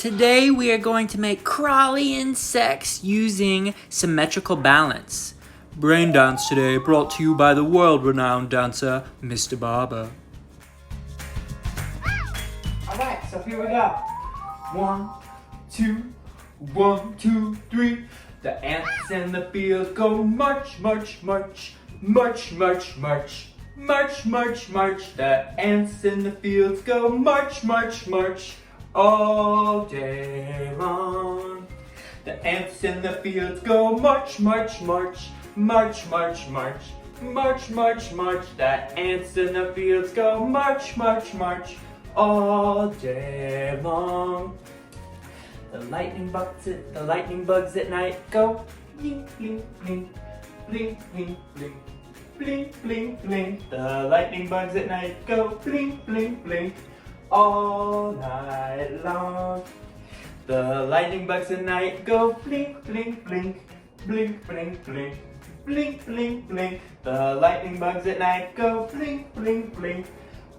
Today we are going to make crawly insects using symmetrical balance. Brain dance today brought to you by the world-renowned dancer, Mr. Barber. Alright, so here we go. 1, 2, 1, 2, 3. The ants in the field go march, march, march, march, march, march, march, march, march. The ants in the fields go march, march, march, all day long. The ants in the fields go march, march, march, march, march, march, march, march, march. The ants in the fields go march, march, march, all day long. The lightning bugs at night go blink, blink, blink, blink, blink, blink, blink, blink, blink. The lightning bugs at night go blink, blink, blink, all night long. The lightning bugs at night go blink, blink, blink, blink, blink, blink, blink, blink, blink. The lightning bugs at night go blink, blink, blink,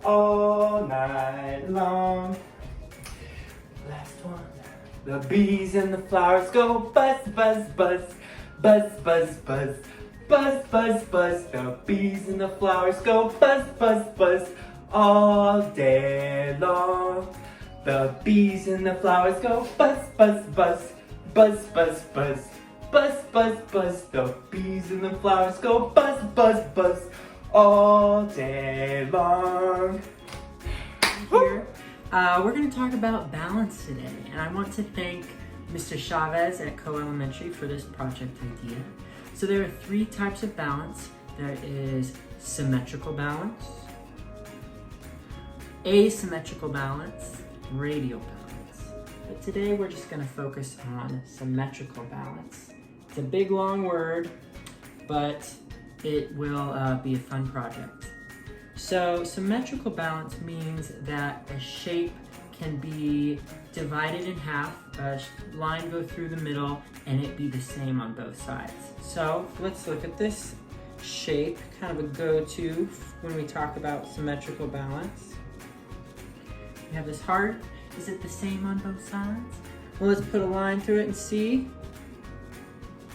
all night long. Last one. The bees and the flowers go buzz, buzz, buzz, buzz, buzz, buzz, buzz, buzz, buzz. The bees and the flowers go buzz, buzz, buzz, all day long. The bees and the flowers go buzz, buzz, buzz, buzz, buzz, buzz, buzz, buzz, buzz. The bees and the flowers go buzz, buzz, buzz, all day long. Here, we're going to talk about balance today, and I want to thank Mr. Chavez at Co-Elementary for this project idea. So there are 3 types of balance. There is symmetrical balance, asymmetrical balance, radial balance. But today we're just going to focus on symmetrical balance. It's a big long word, but it will be a fun project. So symmetrical balance means that a shape can be divided in half, a line go through the middle, and it be the same on both sides. So let's look at this shape, kind of a go-to when we talk about symmetrical balance. You have this heart. Is it the same on both sides? Well, let's put a line through it and see.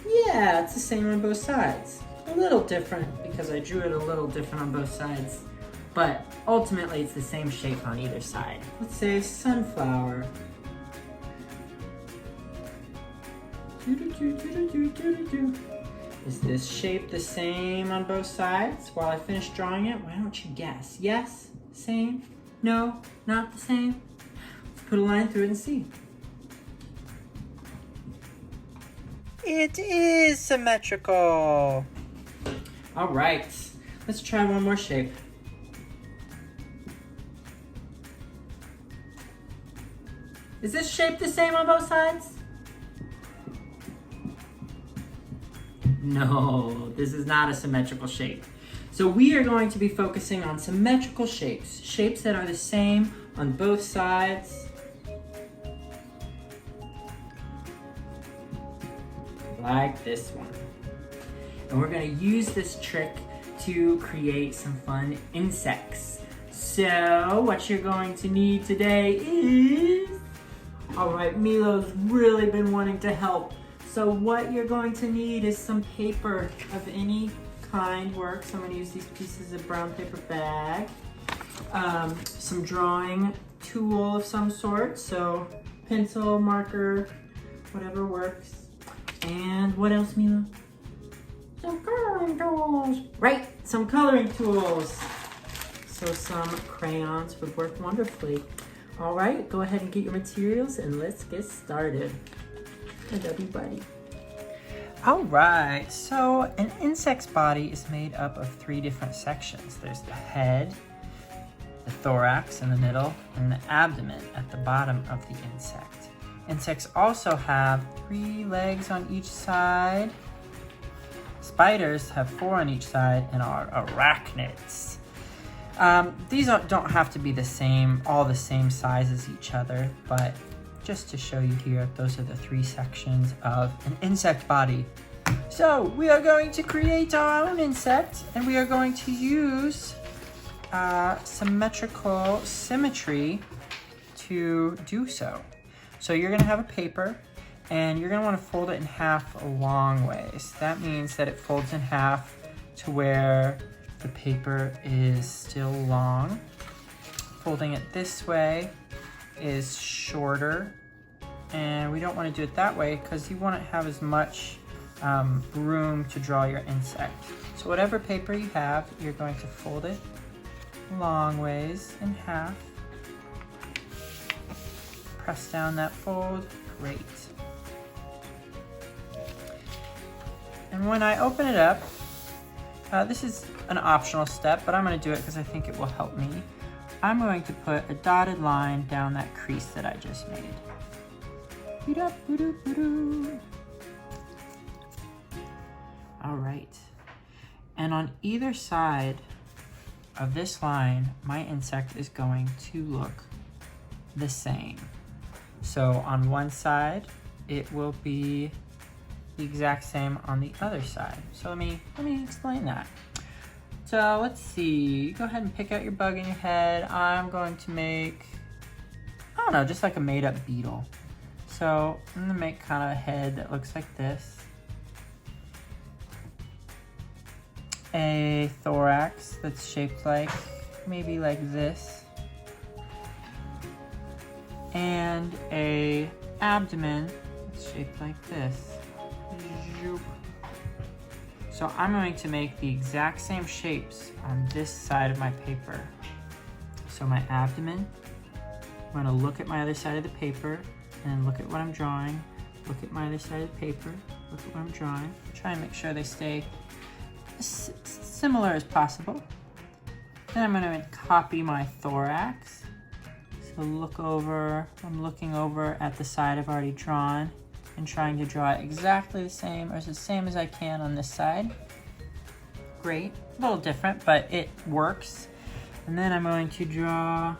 Yeah, it's the same on both sides. A little different because I drew it a little different on both sides, but ultimately it's the same shape on either side. Let's say sunflower. Is this shape the same on both sides? While I finish drawing it, why don't you guess? Yes? Same? No? Not the same? Let's put a line through it and see. It is symmetrical. All right, let's try one more shape. Is this shape the same on both sides? No, this is not a symmetrical shape. So we are going to be focusing on symmetrical shapes, shapes that are the same on both sides. Like this one. And we're going to use this trick to create some fun insects. So what you're going to need today is... Alright, Milo's really been wanting to help. So what you're going to need is some paper of any kind works. I'm going to use these pieces of brown paper bag. Some drawing tool of some sort. So pencil, marker, whatever works. And what else, Milo? Some coloring tools. Right, some coloring tools. So some crayons would work wonderfully. All right, go ahead and get your materials and let's get started. And everybody. All right, so an insect's body is made up of 3 different sections. There's the head, the thorax in the middle, and the abdomen at the bottom of the insect. Insects also have 3 legs on each side. Spiders have 4 on each side and are arachnids. These don't have to be all the same size as each other, but just to show you here, those are the 3 sections of an insect body. So we are going to create our own insect, and we are going to use symmetry to do so. So you're gonna have a paper and you're gonna wanna fold it in half long ways. That means that it folds in half to where the paper is still long. Folding it this way is shorter, and we don't wanna do it that way because you wanna have as much room to draw your insect. So whatever paper you have, you're going to fold it long ways in half. Press down that fold, great. And when I open it up, this is an optional step, but I'm gonna do it because I think it will help me. I'm going to put a dotted line down that crease that I just made. All right. And on either side of this line, my insect is going to look the same. So on one side, it will be the exact same on the other side. So let me explain that. So let's see, go ahead and pick out your bug in your head. I'm going to make, I don't know, just like a made up beetle. So I'm gonna make kind of a head that looks like this. A thorax that's shaped like, maybe like this. And a abdomen that's shaped like this. So I'm going to make the exact same shapes on this side of my paper. So my abdomen, I'm gonna look at my other side of the paper and look at what I'm drawing, look at my other side of the paper, look at what I'm drawing, try and make sure they stay as similar as possible. Then I'm gonna copy my thorax. So look over, I'm looking over at the side I've already drawn and trying to draw it exactly the same, or as I can on this side. Great, a little different, but it works. And then I'm going to draw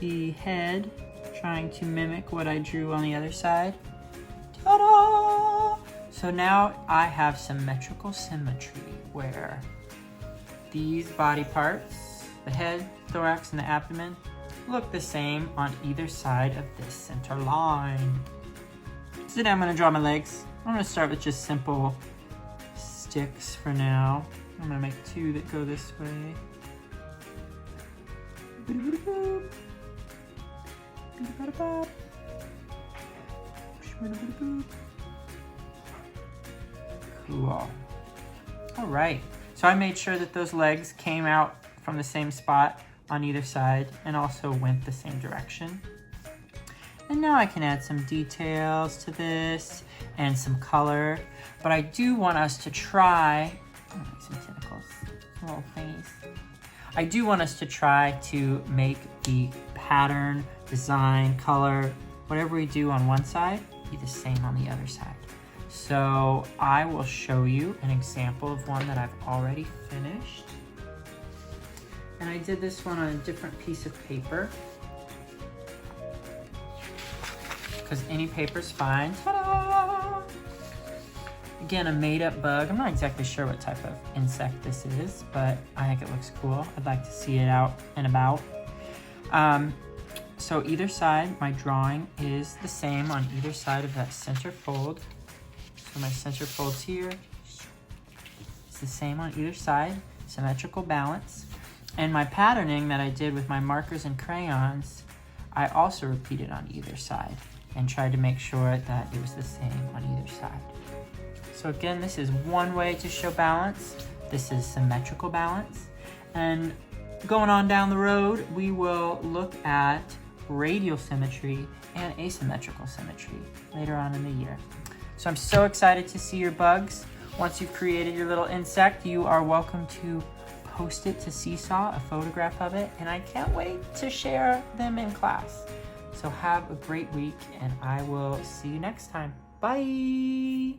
the head, trying to mimic what I drew on the other side. Ta-da! So now I have symmetrical symmetry, where these body parts, the head, thorax, and the abdomen, look the same on either side of this center line. So now I'm gonna draw my legs. I'm gonna start with just simple sticks for now. I'm gonna make two that go this way. Cool. All right, so I made sure that those legs came out from the same spot on either side and also went the same direction. And now I can add some details to this and some color, but I do want us to try, some tentacles, some little thingies. I do want us to try to make the pattern, design, color, whatever we do on one side, be the same on the other side. So I will show you an example of one that I've already finished. And I did this one on a different piece of paper, because any paper's fine. Ta-da! Again, a made-up bug. I'm not exactly sure what type of insect this is, but I think it looks cool. I'd like to see it out and about. So either side, my drawing is the same on either side of that center fold. So my center fold's here. It's the same on either side, symmetrical balance. And my patterning that I did with my markers and crayons, I also repeated on either side and tried to make sure that it was the same on either side. So again, this is one way to show balance. This is symmetrical balance. And going on down the road, we will look at radial symmetry and asymmetrical symmetry later on in the year. So I'm so excited to see your bugs. Once you've created your little insect, you are welcome to post it to Seesaw, a photograph of it, and I can't wait to share them in class. So have a great week, and I will see you next time. Bye!